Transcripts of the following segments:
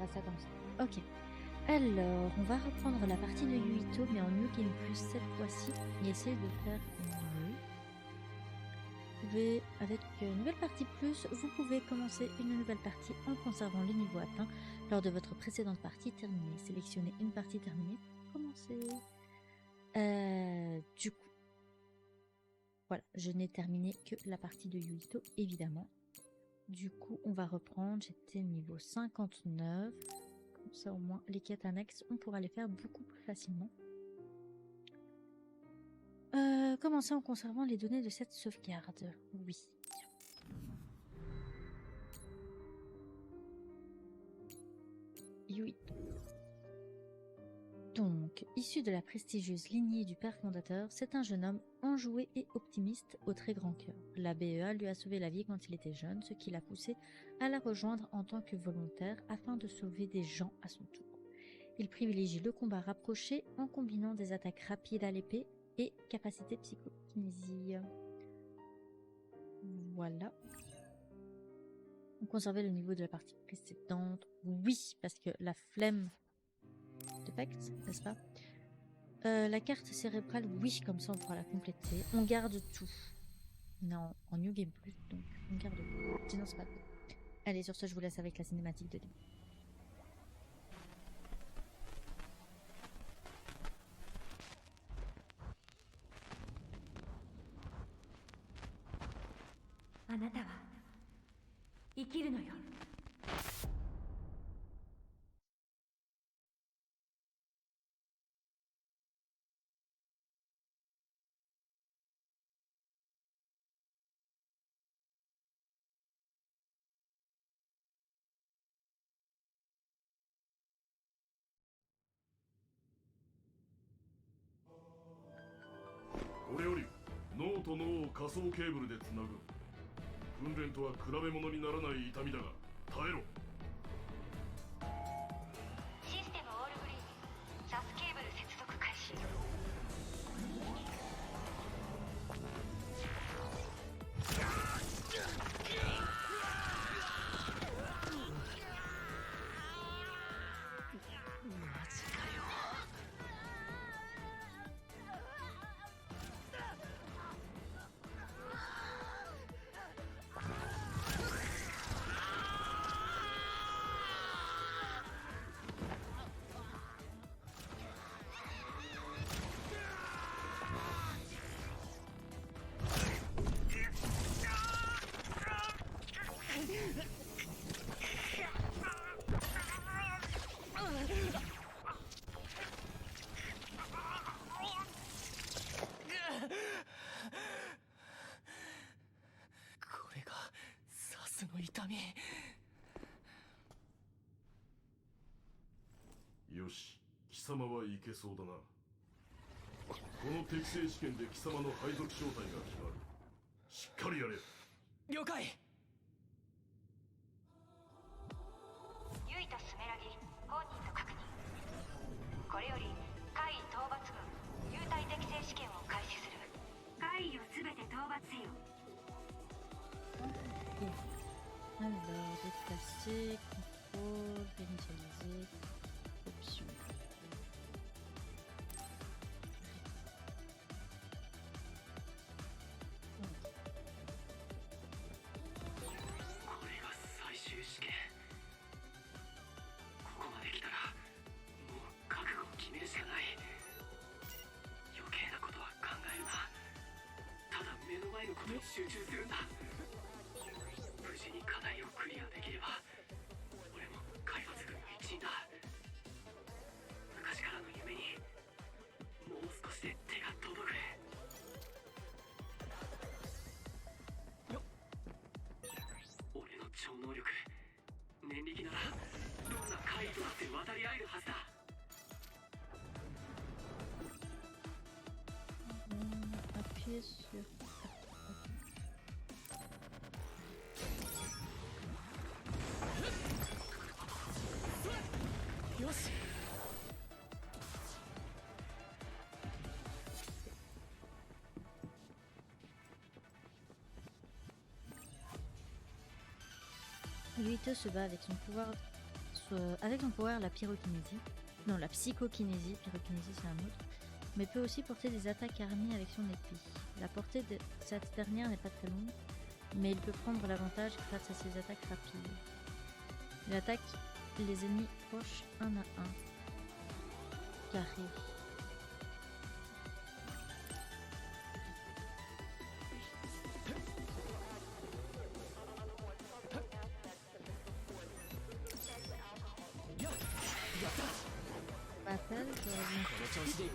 verra ça comme ça. Ok. Alors, on va reprendre la partie de Yuito, mais en New Game Plus cette fois-ci, et essayer de faire mieux. Vous pouvez, avec une nouvelle partie plus, vous pouvez commencer une nouvelle partie en conservant le niveau atteint lors de votre précédente partie terminée. Sélectionnez une partie terminée pour commencer. Du coup, voilà, je n'ai terminé que la partie de Yuito, évidemment. Du coup, on va reprendre. J'étais niveau 59. Comme ça, au moins, les quêtes annexes, on pourra les faire beaucoup plus facilement. Commencer en conservant les données de cette sauvegarde. Oui. Yuito. Donc, issu de la prestigieuse lignée du père fondateur, c'est un jeune homme enjoué et optimiste au très grand cœur. La BEA lui a sauvé la vie quand il était jeune, ce qui l'a poussé à la rejoindre en tant que volontaire afin de sauver des gens à son tour. Il privilégie le combat rapproché en combinant des attaques rapides à l'épée et capacité psychokinésie. Voilà. On conservait le niveau de la partie précédente. Oui, parce que la flemme de Pacte, n'est-ce pas? La carte cérébrale, oui, comme ça on pourra la compléter. On garde tout. Non, en New Game Plus, donc on garde tout. Sinon, c'est pas cool. Allez, sur ce, je vous laisse avec la cinématique de début.これより脳と脳を仮想ケーブルでつなぐ。訓練とは比べ物にならない痛みだが耐えろ。システムオールグリーン、サスケーブル接続開始。よし、貴様はいけそうだな。この適正試験で貴様の配属正体が決まる。しっかりやれ。了解。ユイとスメラギ、本人と確認。これより怪異討伐軍幽体適正試験を開始する。怪異をすべて討伐せよ。Alors, déplacer, contrôle, réinitialiser, option. Appuyer sur... Yuito se bat avec son pouvoir avec son pouvoir la pyrokinésie. Non, la psychokinésie. Pyrokinésie, c'est un autre. Mais peut aussi porter des attaques armées avec son épée. La portée de cette dernière n'est pas très longue, mais il peut prendre l'avantage grâce à ses attaques rapides. Il attaque les ennemis proches 1 à 1. Carré. Battle, j'aurais dit.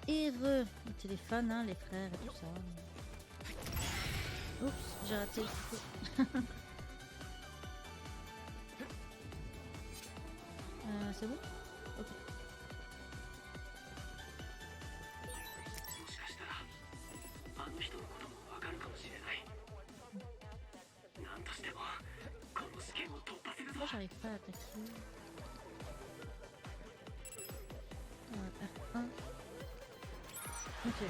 Et le téléphone, hein, les frères et tout ça. Oups, j'ai raté le coup. C'est bon? Ok. Moi j'arrive pas à attaquer. R1. Ok.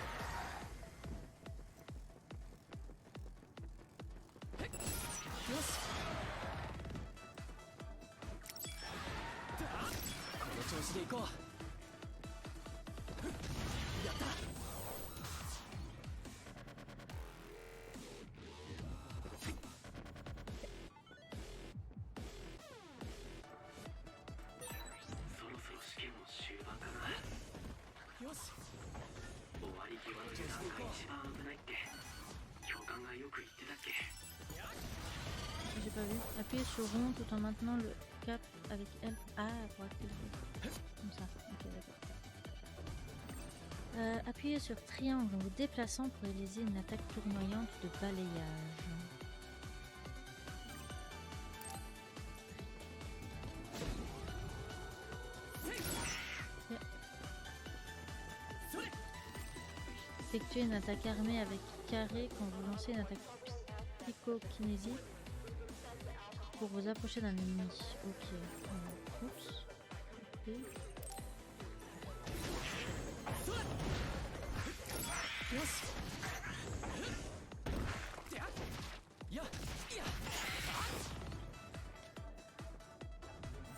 J'ai pas vu. Appuyez sur rond tout en maintenant le cap avec L. Ah, pour activer. Comme ça. Ok, d'accord. Appuyez sur triangle en vous déplaçant pour réaliser une attaque tournoyante de balayage. Effectuez une attaque armée avec carré quand vous lancez une attaque psychokinésie pour vous approcher d'un ennemi. Ok. Oups. Ok.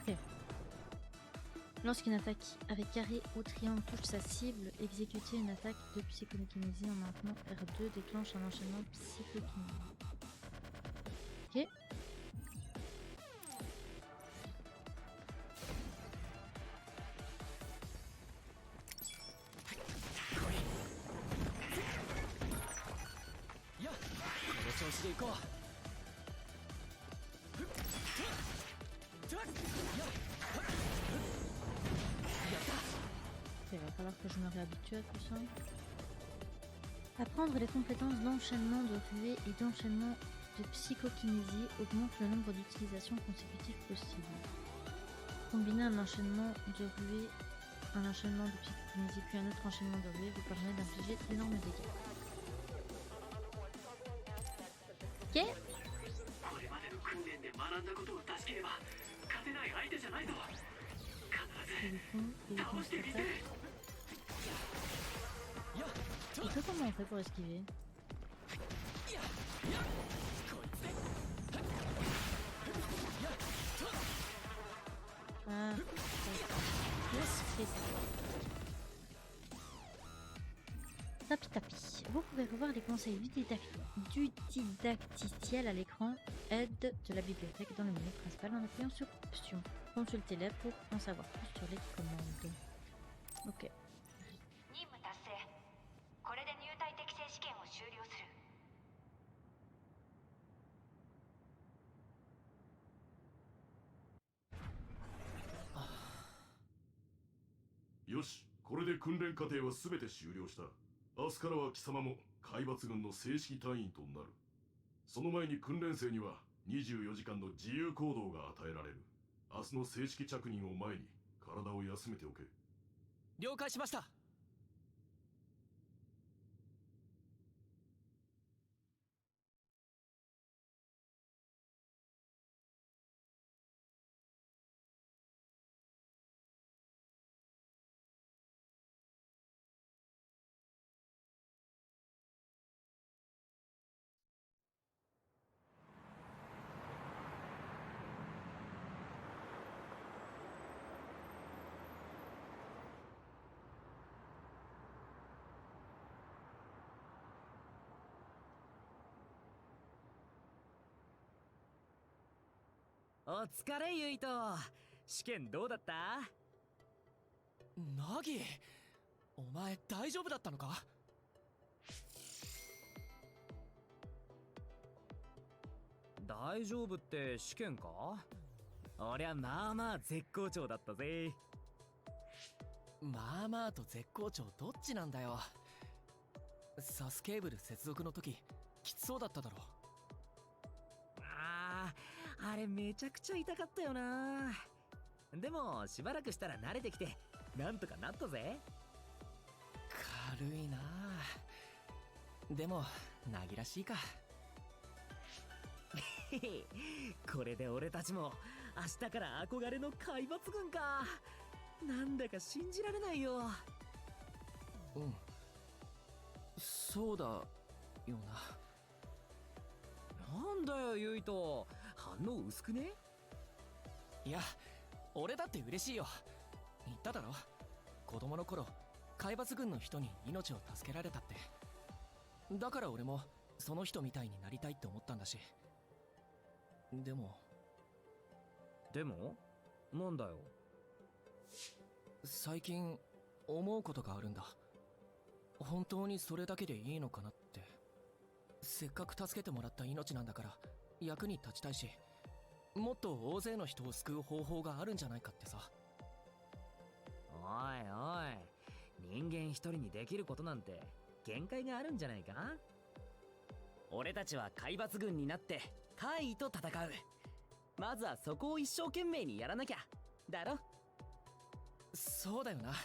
Ok. Lorsqu'une attaque avec carré ou triangle touche sa cible, exécutez une attaque de psychokinésie en maintenant R2 déclenche un enchaînement psychokinésie. Ok. Il va falloir que je me réhabitue à tout ça. Apprendre les compétences d'enchaînement de ruée et d'enchaînement de psychokinésie augmente le nombre d'utilisations consécutives possibles. Combiner un enchaînement de ruée, un enchaînement de psychokinésie puis un autre enchaînement de ruée vous permet d'infliger d'énormes dégâts. Ok. Et que comment on fait pour esquiver? Ah, c'est ça. Tapi tapi. Vous pouvez revoir les conseils d'utidacticiel à l'écran aide de la bibliothèque dans le menu principal en appuyant sur Options. Consultez-les pour en savoir plus sur les commandes. Ok. 任務達成。これで入隊適正試験を終了する。よし、これで訓練過程は全て終了した。明日からは貴様も海抜軍の正式隊員となる。その前に訓練生には24時間の自由行動が与えられる。明日の正式着任を前に体を休めておけ。了解しました。お疲れユイト。試験どうだった？ナギ、お前大丈夫だったのか？大丈夫って試験か？俺はまあまあ絶好調だったぜ。まあまあと絶好調どっちなんだよ。サスケーブル接続の時きつそうだっただろ。あれめちゃくちゃ痛かったよな。でもしばらくしたら慣れてきてなんとかなったぜ。軽いな。でもナギらしいか。これで俺たちも明日から憧れの海抜軍か。なんだか信じられないよ。うん、そうだよな。なんだよユイト、反応薄くね？いや、俺だって嬉しいよ。言っただろ、子供の頃海抜軍の人に命を助けられたって。だから俺もその人みたいになりたいって思ったんだし。でもなんだよ。最近思うことがあるんだ。本当にそれだけでいいのかなって。せっかく助けてもらった命なんだから役に立ちたいし、もっと大勢の人を救う方法があるんじゃないかってさ。おいおい、人間一人にできることなんて限界があるんじゃないか？俺たちは海抜軍になって怪異と戦う。まずはそこを一生懸命にやらなきゃだろ。そうだよな。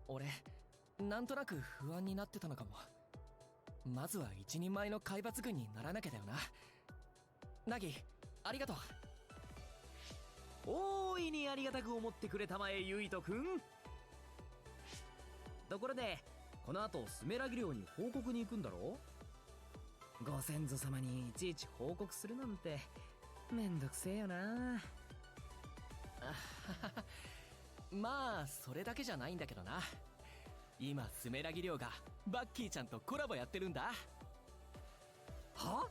俺なんとなく不安になってたのかも。まずは一人前の海抜軍にならなきゃだよな。ナギ、ありがとう。大いにありがたく思ってくれたまえユイトくん。ところでこの後スメラギ寮に報告に行くんだろ？ご先祖様にいちいち報告するなんてめんどくせえよな。まあそれだけじゃないんだけどな。今スメラギ寮がバッキーちゃんとコラボやってるんだ。は？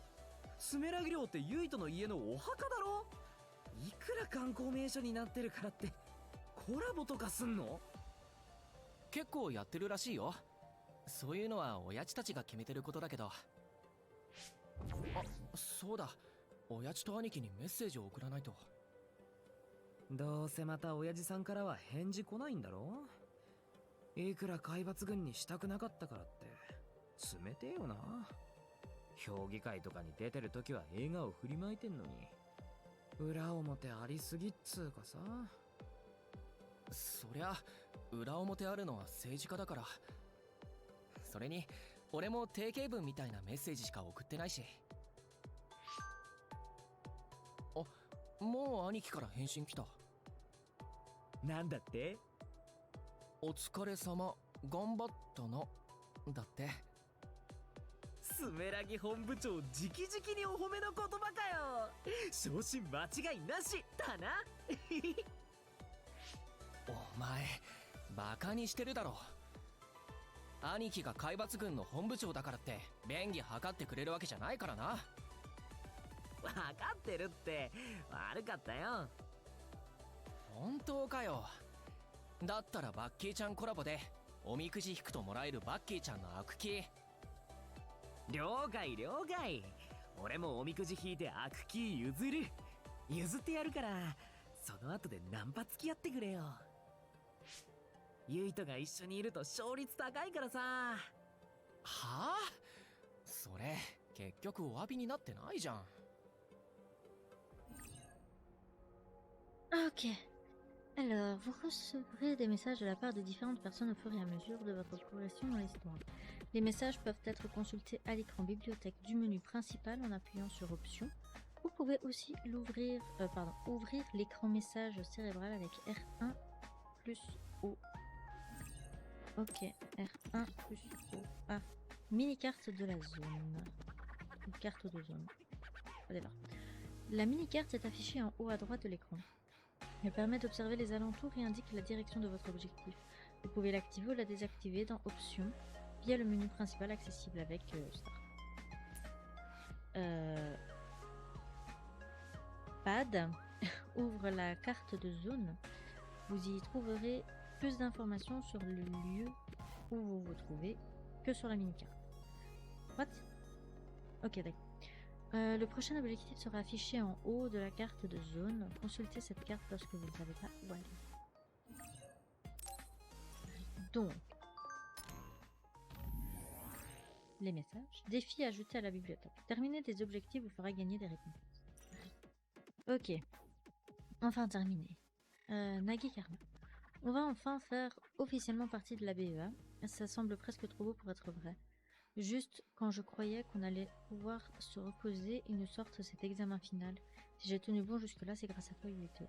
スメラギ寮ってユイトの家のお墓だろ？いくら観光名所になってるからってコラボとかすんの？結構やってるらしいよ。そういうのは親父たちが決めてることだけど。あ、そうだ、親父と兄貴にメッセージを送らないと。どうせまた親父さんからは返事来ないんだろ。いくら海抜軍にしたくなかったからって冷てえよな。評議会とかに出てる時は笑顔振りまいてんのに、裏表ありすぎっつうかさ。そりゃ裏表あるのは政治家だから。それに俺も定型文みたいなメッセージしか送ってないし。あ、もう兄貴から返信来た。なんだって？お疲れ様、頑張ったな、だって。スメラギ本部長直々にお褒めの言葉かよ。昇進間違いなしだな。お前バカにしてるだろ。兄貴が海抜軍の本部長だからって便宜図ってくれるわけじゃないからな。分かってるって。悪かったよ。本当かよ。だったらバッキーちゃんコラボでおみくじ引くともらえるバッキーちゃんの悪キー。了解了解。俺もおみくじ引いて悪キー譲ってやるから、その後でナンパ付き合ってくれよ。ユイトが一緒にいると勝率高いからさ。はあ？それ結局お詫びになってないじゃん。Ok. Alors, vous recevrez des messages de la part de différentes personnes au fur et à mesure de votre progression dans l'histoire. Les messages peuvent être consultés à l'écran bibliothèque du menu principal en appuyant sur Options. Vous pouvez aussi ouvrir l'écran message cérébral avec R1 plus O. Ok, R1 plus O. Ah, mini-carte de la zone. Ou carte de zone. Whatever. La mini-carte est affichée en haut à droite de l'écran. Elle permet d'observer les alentours et indique la direction de votre objectif. Vous pouvez l'activer ou la désactiver dans Options via le menu principal accessible avec Start. Pad ouvre la carte de zone. Vous y trouverez plus d'informations sur le lieu où vous vous trouvez que sur la mini-carte. What? Ok, d'accord. Le prochain objectif sera affiché en haut de la carte de zone. Consultez cette carte lorsque vous ne savez pas où aller. Donc, les messages. Défi ajouté à la bibliothèque. Terminer des objectifs vous fera gagner des récompenses. Ok. Enfin terminé. Nagi Karma. On va enfin faire officiellement partie de la BEA. Ça semble presque trop beau pour être vrai. Juste quand je croyais qu'on allait pouvoir se reposer, ils nous sortent cet examen final. Si j'ai tenu bon jusque-là, c'est grâce à toi, Yuito.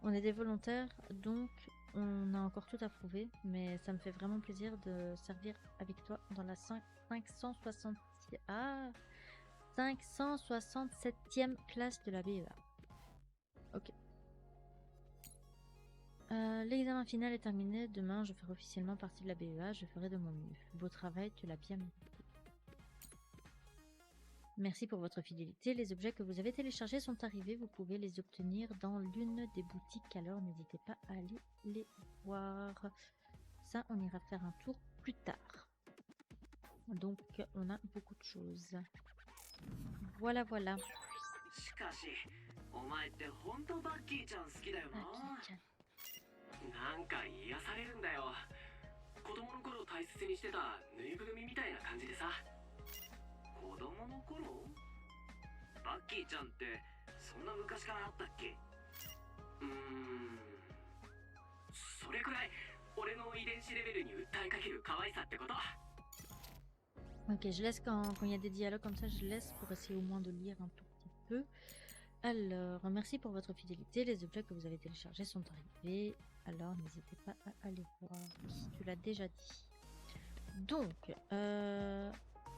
On est des volontaires, donc on a encore tout à prouver, mais ça me fait vraiment plaisir de servir avec toi dans la 567e classe de la BEA. Ok. L'examen final est terminé. Demain, je ferai officiellement partie de la BEA. Je ferai de mon mieux. Beau travail, tu l'as bien mérité. Merci pour votre fidélité. Les objets que vous avez téléchargés sont arrivés. Vous pouvez les obtenir dans l'une des boutiques. Alors, n'hésitez pas à aller les voir. Ça, on ira faire un tour plus tard. Donc, on a beaucoup de choses. Voilà, voilà. Bucky-chan. なんか癒されるんだよ。子供の頃大切にしてたぬいぐるみみたいな感じでさ。子供の頃？バッキーちゃんってそんな昔からあったっけ？それくらい俺の遺伝子レベルに訴えかける可愛さってこと。Ok, je laisse quand il y a des dialogues comme ça, je laisse pour essayer au moins de lire un tout petit peu. Alors, merci pour votre fidélité. Les objets que vous avez téléchargés sont arrivés. Alors, n'hésitez pas à aller voir. Tu l'as déjà dit. Donc,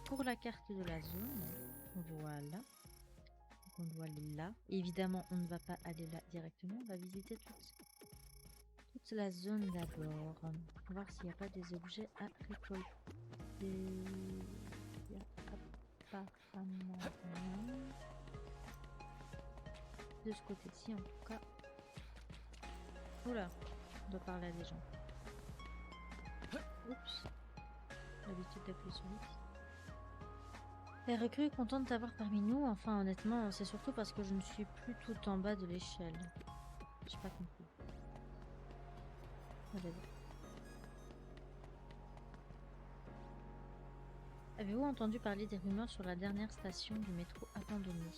pour la carte de la zone, voilà. Donc, on doit aller là. Évidemment, on ne va pas aller là directement. On va visiter toute la zone d'abord. Voir s'il n'y a pas des objets à récolter. Il y a apparemment rien. De ce côté-ci, en tout cas. Oula, on doit parler à des gens. Oups. L'habitude d'appuyer sur X. Les recrues contentes de t'avoir parmi nous. Enfin, honnêtement, c'est surtout parce que je ne suis plus tout en bas de l'échelle. J'ai pas compris. Whatever. Avez-vous entendu parler des rumeurs sur la dernière station du métro abandonnée?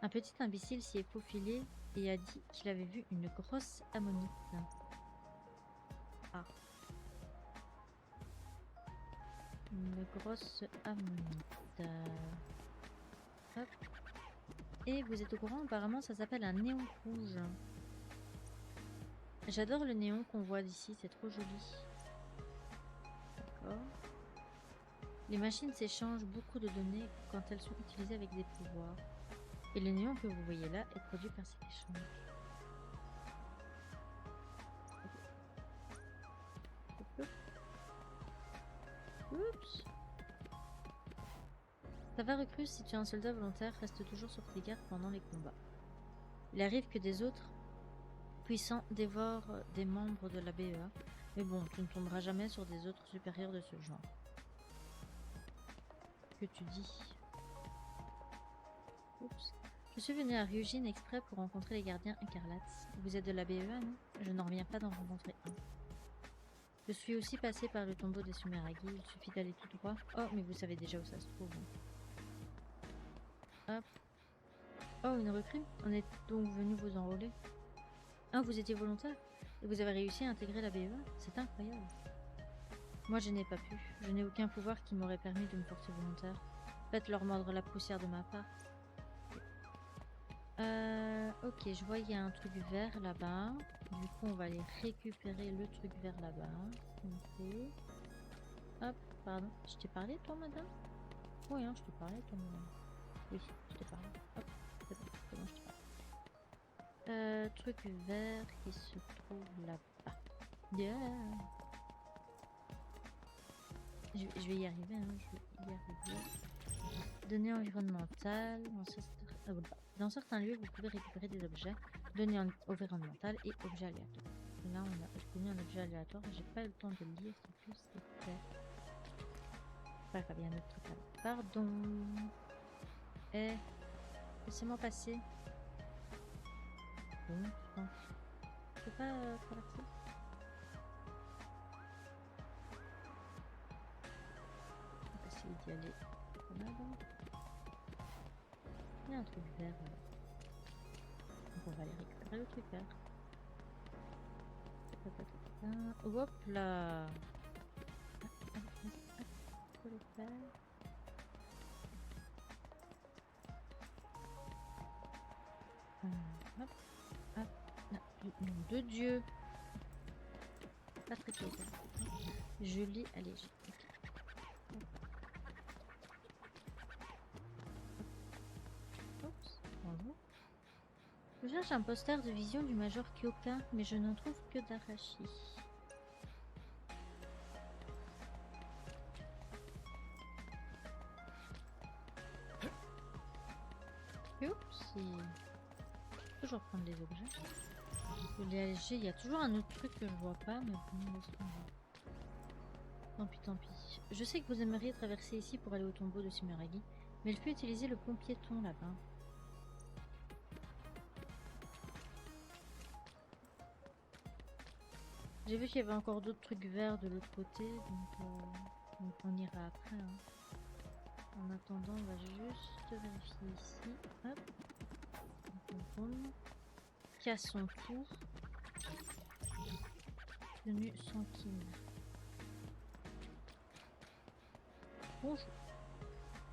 Un petit imbécile s'y est faufilé et a dit qu'il avait vu une grosse ammonite. Ah. Une grosse ammonite. Hop. Et vous êtes au courant, apparemment ça s'appelle un néon rouge. J'adore le néon qu'on voit d'ici, c'est trop joli. D'accord. Les machines s'échangent beaucoup de données quand elles sont utilisées avec des pouvoirs. Et le néon que vous voyez là est produit par cet échange. Oups. Ça va recrue, si tu es un soldat volontaire, reste toujours sur tes gardes pendant les combats. Il arrive que des autres puissants dévorent des membres de la BEA, mais bon, tu ne tomberas jamais sur des autres supérieurs de ce genre. Que tu dis? Oups. Je suis venu à Ryujin exprès pour rencontrer les gardiens écarlates. Vous êtes de la BEA, non? Je n'en reviens pas d'en rencontrer un. Je suis aussi passé par le tombeau des Sumeragi, il suffit d'aller tout droit. Oh, mais vous savez déjà où ça se trouve. Hop. Oh, une recrue? On est donc venu vous enrôler? Ah, vous étiez volontaire? Et vous avez réussi à intégrer la BEA? C'est incroyable. Moi, je n'ai pas pu. Je n'ai aucun pouvoir qui m'aurait permis de me porter volontaire. Faites-leur mordre la poussière de ma part. Ok, je vois il y a un truc vert là-bas. Du coup, on va aller récupérer le truc vert là-bas. Ok. Hop, pardon. Je t'ai parlé, toi, madame? Oui, hein, je t'ai parlé, toi, madame. Oui, je t'ai parlé. Hop, c'est bon, je t'ai parlé. Truc vert qui se trouve là-bas. Yeah. Je vais y arriver, hein, je vais y arriver. Données environnementales. Dans certains lieux, vous pouvez récupérer des objets. Données environnementales et objets aléatoires. Et là, on a obtenu un objet aléatoire. J'ai pas eu le temps de le lire, c'est plus c'était. Bref, il y a un autre truc là. Pardon. Eh, laissez-moi passer. Bon, non. Je peux pas traverser. On va essayer d'y aller. Il y a un truc vert. Donc on va aller récupérer le truc vert. Hop là. Faut le faire. Hop, hop. Nom de Dieu. Pas très clair. Je lis allégé. Oups, bonjour. Je cherche un poster de vision du Major Kyoka, mais je n'en trouve que d'Arashi. Oups, toujours prendre les objets. Je l'ai allégé, il y a toujours un autre truc que je vois pas, mais bon, laisse tomber. Tant pis, tant pis. Je sais que vous aimeriez traverser ici pour aller au tombeau de Sumeragi, mais il faut utiliser le pont piéton là-bas. J'ai vu qu'il y avait encore d'autres trucs verts de l'autre côté, donc on ira après. Hein. En attendant, on va juste vérifier ici. Hop. Casse son tour. Tenue sanguine. Bonjour.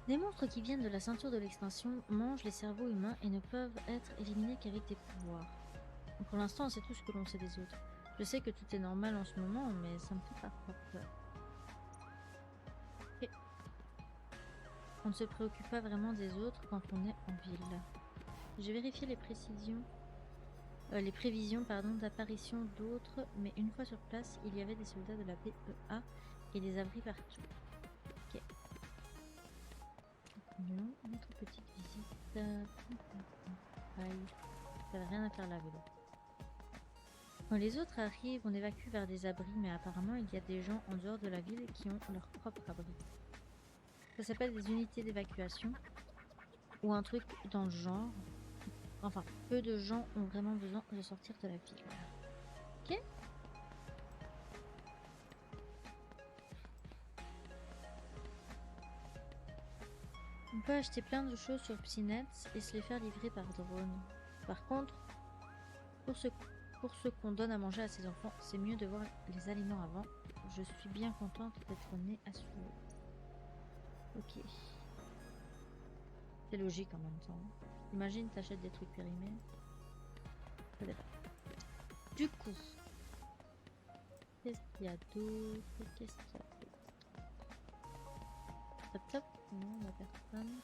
Des monstres qui viennent de la ceinture de l'extinction mangent les cerveaux humains et ne peuvent être éliminés qu'avec des pouvoirs. Pour l'instant, on sait tout ce que l'on sait des autres. Je sais que tout est normal en ce moment, mais ça me fait parfois peur. Okay. On ne se préoccupe pas vraiment des autres quand on est en ville. J'ai vérifié les prévisions d'apparition d'autres, mais une fois sur place, il y avait des soldats de la BEA et des abris partout. Ok. Non, notre petite visite. Aïe, ça n'a rien à faire là, vélo. Quand les autres arrivent, on évacue vers des abris, mais apparemment il y a des gens en dehors de la ville qui ont leur propre abri. Ça s'appelle des unités d'évacuation, ou un truc dans le genre. Enfin, peu de gens ont vraiment besoin de sortir de la ville. Ok. On peut acheter plein de choses sur Psynet et se les faire livrer par drone. Par contre, pour ce qu'on donne à manger à ses enfants, c'est mieux de voir les aliments avant. Je suis bien contente d'être née à Suo. Ok. C'est logique en même temps. Imagine, t'achètes des trucs périmés. Peut-être. Du coup, qu'est-ce qu'il y a d'autre? Qu'est-ce qu'il y a d'autre? Top top. Non, la personne.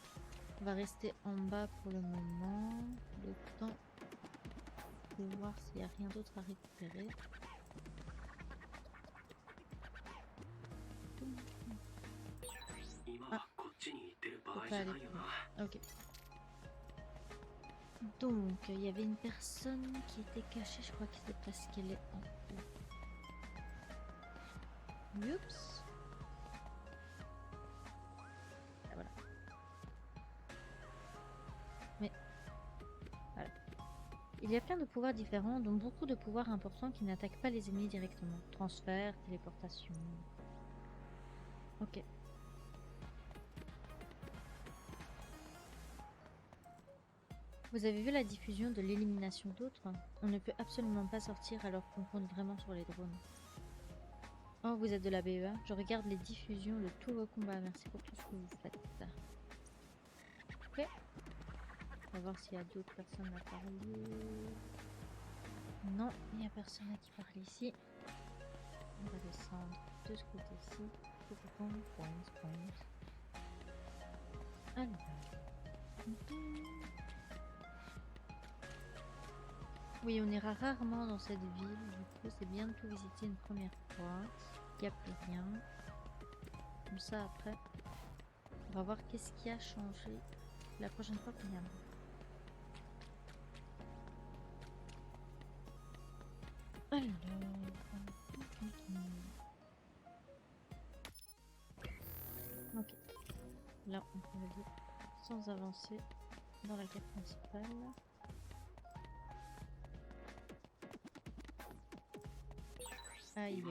On va rester en bas pour le moment. Le temps de voir s'il n'y a rien d'autre à récupérer. Ah, faut pas aller plus loin. Ok. Donc, il y avait une personne qui était cachée, je crois que c'est parce qu'elle est en haut. Oups. Ah, voilà. Mais, voilà. Il y a plein de pouvoirs différents, dont beaucoup de pouvoirs importants qui n'attaquent pas les ennemis directement. Transfert, téléportation. Ok. Vous avez vu la diffusion de l'élimination d'autres? On ne peut absolument pas sortir alors qu'on compte vraiment sur les drones. Oh, vous êtes de la BEA? Je regarde les diffusions de tous vos combats. Merci pour tout ce que vous faites. Ok. On va voir s'il y a d'autres personnes à parler. Non, il n'y a personne à qui parler ici. On va descendre de ce côté-ci. Alors. Oui, on ira rarement dans cette ville, du coup c'est bien de tout visiter une première fois. Il n'y a plus rien. Comme ça après, on va voir qu'est-ce qui a changé la prochaine fois qu'on viendra. Alors... Ok. Là on peut aller sans avancer dans la quête principale. Aïe.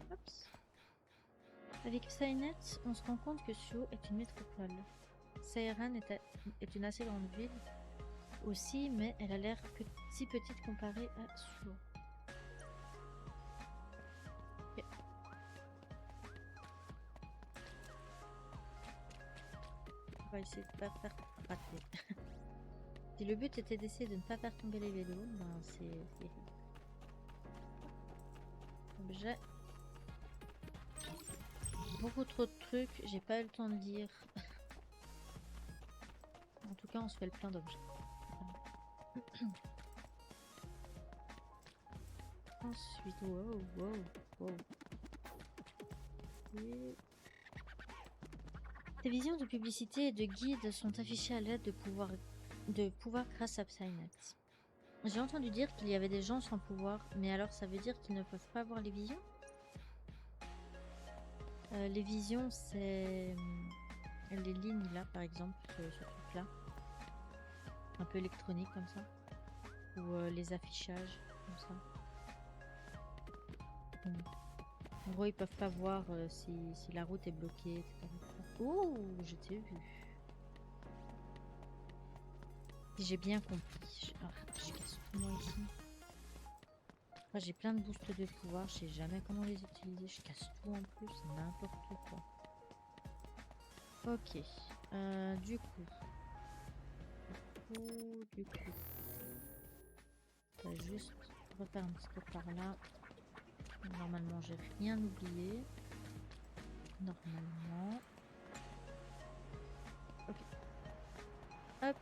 Oups. Avec Psynet, on se rend compte que Suo est une métropole. Seiran est une assez grande ville aussi, mais elle a l'air si petite comparée à Suo. Okay. On va essayer de pas faire rater. Si le but était d'essayer de ne pas faire tomber les vélos, ben c'est objet. Beaucoup trop de trucs, j'ai pas eu le temps de lire. En tout cas, on se fait le plein d'objets. Ensuite, wow. Et... Des visions de publicité et de guides sont affichées à l'aide de pouvoir grâce à Psynet. J'ai entendu dire qu'il y avait des gens sans pouvoir, mais alors ça veut dire qu'ils ne peuvent pas voir les visions? Les visions, c'est les lignes là, par exemple, ce truc-là. Un peu électronique comme ça. Ou les affichages, comme ça. En gros, ils peuvent pas voir si la route est bloquée, etc. Oh, je t'ai vu. Si j'ai bien compris. J'ai casse tout moi ici. Enfin, j'ai plein de boosts de pouvoir, je sais jamais comment les utiliser. Je casse tout en plus, n'importe quoi. Ok. Du coup. On va juste refaire un petit peu par là. Normalement, j'ai rien oublié. Normalement. Ok. Hop.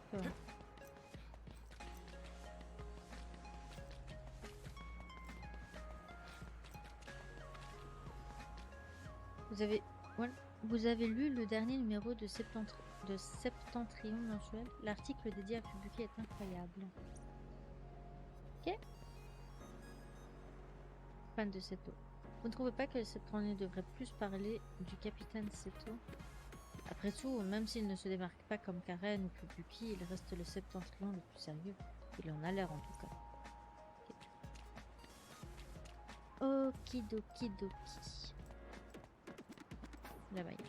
Vous avez lu le dernier numéro de Septentrion mensuel? L'article dédié à Fubuki est incroyable. Ok. Fan de Seto. Vous ne trouvez pas que Septentrion devrait plus parler du capitaine Seto? Après tout, même s'il ne se démarque pas comme Karen ou Fubuki, il reste le septentrion le plus sérieux. Il en a l'air en tout cas. Okidoki doki. Là-bas, il y a.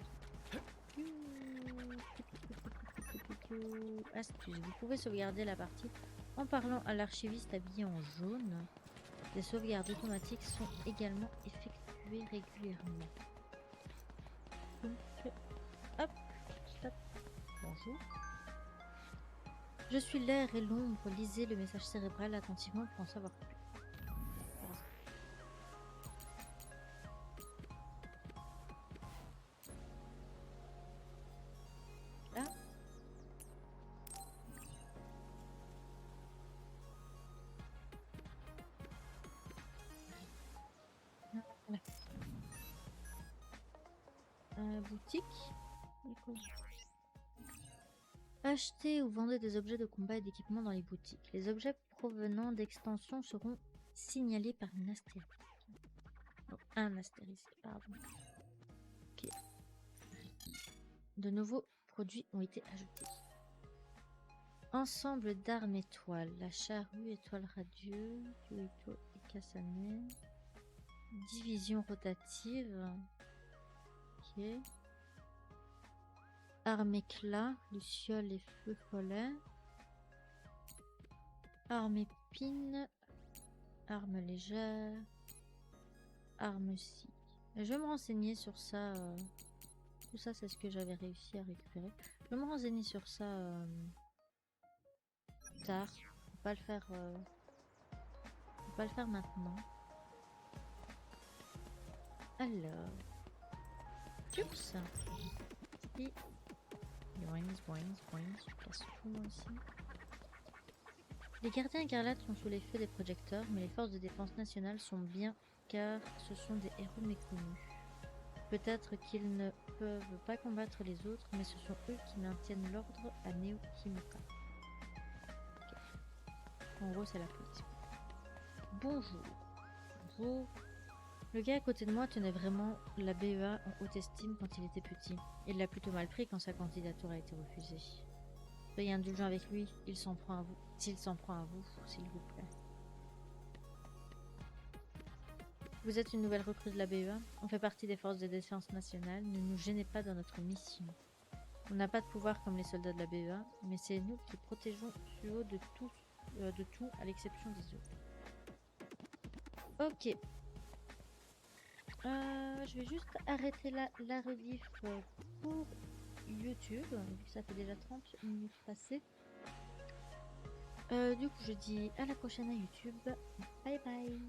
Astuce. Vous pouvez sauvegarder la partie en parlant à l'archiviste habillé en jaune. Des sauvegardes automatiques sont également effectuées régulièrement. Donc, hop, stop. Bonjour. Je suis l'air et l'ombre. Lisez le message cérébral attentivement pour en savoir plus. Là. Voilà. Boutique. Achetez ou vendez des objets de combat et d'équipement dans les boutiques. Les objets provenant d'extensions seront signalés par une astérisque. Oh, un astérisque, pardon. Ok. De nouveaux produits ont été ajoutés. Ensemble d'armes étoiles. La charrue étoile radieuse, Yuito et Kasane. Division rotative. Ok. Arme éclat, luciole et feu follet. Arme épine. Arme légère. Arme scie. Je vais me renseigner sur ça. Tout ça, c'est ce que j'avais réussi à récupérer. Je vais me renseigner sur ça plus tard. Faut pas le faire. Faut pas le faire maintenant. Alors. Oups. Et. Boings, boings, boings. Je place tout moi aussi. Les gardiens écarlates sont sous les feux des projecteurs, mais les forces de défense nationale sont bien car ce sont des héros méconnus. Peut-être qu'ils ne peuvent pas combattre les autres, mais ce sont eux qui maintiennent l'ordre à Neo Himika. Okay. En gros, c'est la police. Bonjour. Bonjour. Le gars à côté de moi tenait vraiment la BEA en haute estime quand il était petit. Il l'a plutôt mal pris quand sa candidature a été refusée. Soyez indulgent avec lui, il s'en prend à vous. S'il s'en prend à vous, s'il vous plaît. Vous êtes une nouvelle recrue de la BEA. On fait partie des forces de défense nationale. Ne nous gênez pas dans notre mission. On n'a pas de pouvoir comme les soldats de la BEA, mais c'est nous qui protégeons Suo de tout à l'exception des autres. Ok. Je vais juste arrêter la rediff pour YouTube, vu que ça fait déjà 30 minutes passées. Du coup, je dis à la prochaine à YouTube. Bye bye.